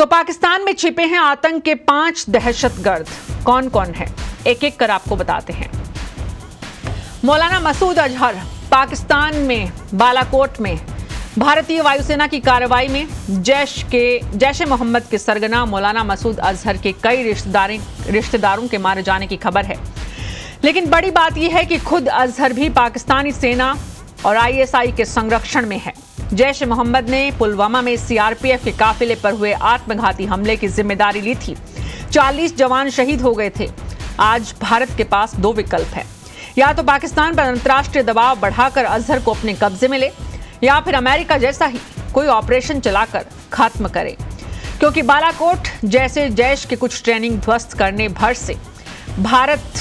तो पाकिस्तान में छिपे हैं आतंक के 5 दहशतगर्द। कौन कौन है, एक एक कर आपको बताते हैं। मौलाना मसूद अजहर पाकिस्तान में बालाकोट में भारतीय वायुसेना की कार्रवाई में जैश ए मोहम्मद के सरगना मौलाना मसूद अजहर के कई रिश्तेदारों के मारे जाने की खबर है। लेकिन बड़ी बात यह है कि खुद अजहर भी पाकिस्तानी सेना और आईएसआई के संरक्षण में है। जैश ए मोहम्मद ने पुलवामा में सीआरपीएफ के काफिले पर हुए आत्मघाती हमले की जिम्मेदारी ली थी। 40 जवान शहीद हो गए थे। आज भारत के पास 2 विकल्प है, या तो पाकिस्तान पर अंतर्राष्ट्रीय दबाव बढ़ाकर अजहर को अपने कब्जे में ले, या फिर अमेरिका जैसा ही कोई ऑपरेशन चलाकर खत्म करे। क्योंकि बालाकोट जैसे जैश के कुछ ट्रेनिंग ध्वस्त करने भर से भारत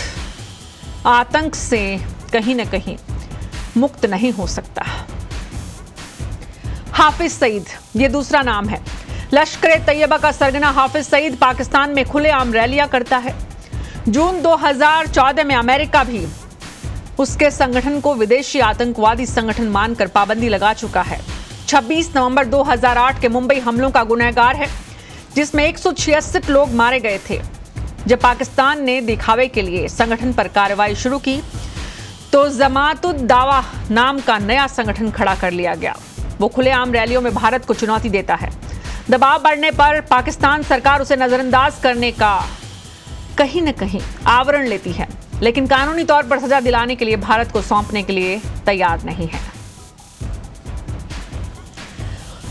आतंक से कहीं न कहीं मुक्त नहीं हो सकता। हाफिज सईद ये दूसरा नाम है। लश्कर-ए-तैयबा का सरगना हाफिज सईद पाकिस्तान में खुलेआम रैलियां करता है। जून 2014 में अमेरिका भी उसके संगठन को विदेशी आतंकवादी संगठन मानकर पाबंदी लगा चुका है। 26 नवंबर 2008 के मुंबई हमलों का गुनहगार है, जिसमें 166 लोग मारे गए थे। जब पाकिस्तान ने दिखावे के लिए संगठन पर कार्रवाई शुरू की तो जमात-उद-दावा नाम का नया संगठन खड़ा कर लिया गया। वो खुलेआम रैलियों में भारत को चुनौती देता है। दबाव बढ़ने पर पाकिस्तान सरकार उसे नजरअंदाज करने का कहीं न कहीं आवरण लेती है, लेकिन कानूनी तौर पर सजा दिलाने के लिए भारत को सौंपने के लिए तैयार नहीं है।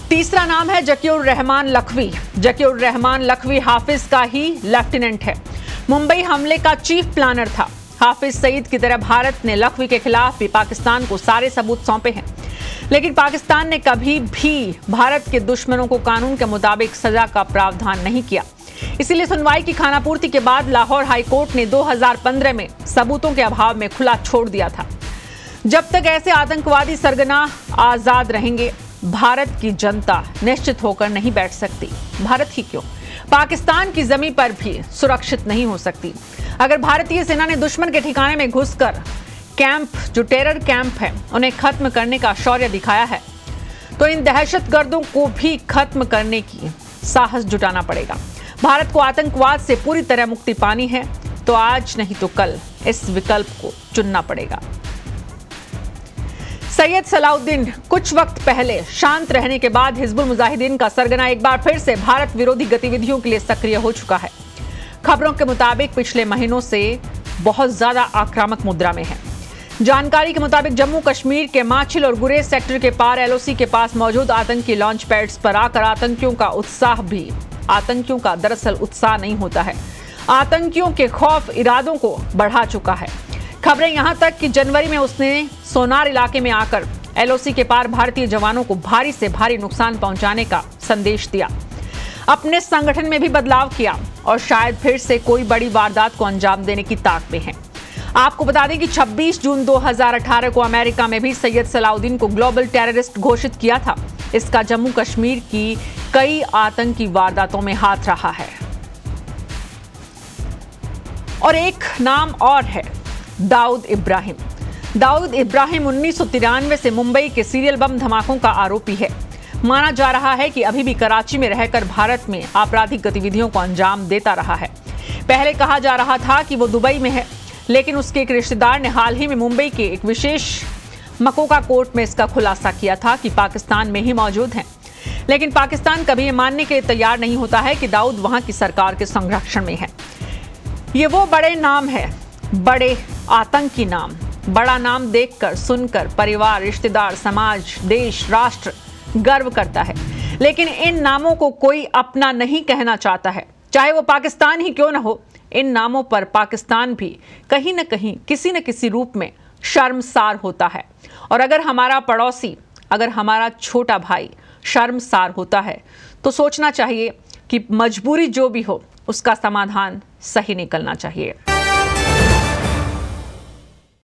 तीसरा नाम है जकीउर रहमान लखवी। जकीउर रहमान लखवी हाफिज का ही लेफ्टिनेंट है। मुंबई हमले का चीफ प्लानर था। हाफिज सईद की तरह भारत ने लखवी के खिलाफ भी पाकिस्तान को सारे सबूत सौंपे हैं, लेकिन पाकिस्तान ने कभी भी भारत के दुश्मनों को कानून के मुताबिक सजा का प्रावधान नहीं किया। इसीलिए सुनवाई की खानापूर्ति के बाद लाहौर हाईकोर्ट ने 2015 में सबूतों के अभाव में खुला छोड़ दिया था। जब तक ऐसे आतंकवादी सरगना आजाद रहेंगे, भारत की जनता निश्चित होकर नहीं बैठ सकती। भारत ही क्यों, पाकिस्तान की जमीन पर भी सुरक्षित नहीं हो सकती। अगर भारतीय सेना ने दुश्मन के ठिकाने में घुसकर कैंप, जो टेरर कैंप है, उन्हें खत्म करने का शौर्य दिखाया है, तो इन दहशतगर्दों को भी खत्म करने की साहस जुटाना पड़ेगा। भारत को आतंकवाद से पूरी तरह मुक्ति पानी है, तो आज नहीं तो कल इस विकल्प को चुनना पड़ेगा। सैयद सलाउद्दीन कुछ वक्त पहले शांत रहने के बाद हिजबुल मुजाहिदीन का सरगना एक बार फिर से भारत विरोधी गतिविधियों के लिए सक्रिय हो चुका है। खबरों के मुताबिक पिछले महीनों से बहुत ज्यादा आक्रामक मुद्रा में है। जानकारी के मुताबिक जम्मू कश्मीर के माछिल और गुरेज सेक्टर के पार एलओसी के पास मौजूद आतंकी लॉन्च पैड्स पर आकर आतंकियों का दरअसल उत्साह नहीं होता है, आतंकियों के खौफ इरादों को बढ़ा चुका है। खबरें यहां तक कि जनवरी में उसने सोनार इलाके में आकर एलओसी के पार भारतीय जवानों को भारी से भारी नुकसान पहुंचाने का संदेश दिया। अपने संगठन में भी बदलाव किया और शायद फिर से कोई बड़ी वारदात को अंजाम देने की ताक में है। आपको बता दें कि 26 जून 2018 को अमेरिका में भी सैयद सलाउद्दीन को ग्लोबल टेररिस्ट घोषित किया था। इसका जम्मू कश्मीर की कई आतंकी वारदातों में हाथ रहा है। और एक नाम और है, दाऊद इब्राहिम। दाऊद इब्राहिम 1993 से मुंबई के सीरियल बम धमाकों का आरोपी है। माना जा रहा है कि अभी भी कराची में रहकर भारत में आपराधिक गतिविधियों को अंजाम देता रहा है। पहले कहा जा रहा था कि वो दुबई में है, लेकिन उसके एक रिश्तेदार ने हाल ही में मुंबई के एक विशेष मकोका कोर्ट में इसका खुलासा किया था कि पाकिस्तान में ही मौजूद हैं। लेकिन पाकिस्तान कभी ये मानने के लिए तैयार नहीं होता है कि दाऊद वहां की सरकार के संरक्षण में है। ये वो बड़े नाम है, बड़े आतंकी नाम। बड़ा नाम देखकर, सुनकर परिवार, रिश्तेदार, समाज, देश, राष्ट्र गर्व करता है। लेकिन इन नामों को कोई अपना नहीं कहना चाहता है, चाहे वो पाकिस्तान ही क्यों ना हो। इन नामों पर पाकिस्तान भी कहीं न कहीं, किसी न किसी रूप में शर्मसार होता है। और अगर हमारा पड़ोसी, अगर हमारा छोटा भाई शर्मसार होता है, तो सोचना चाहिए कि मजबूरी जो भी हो, उसका समाधान सही निकलना चाहिए।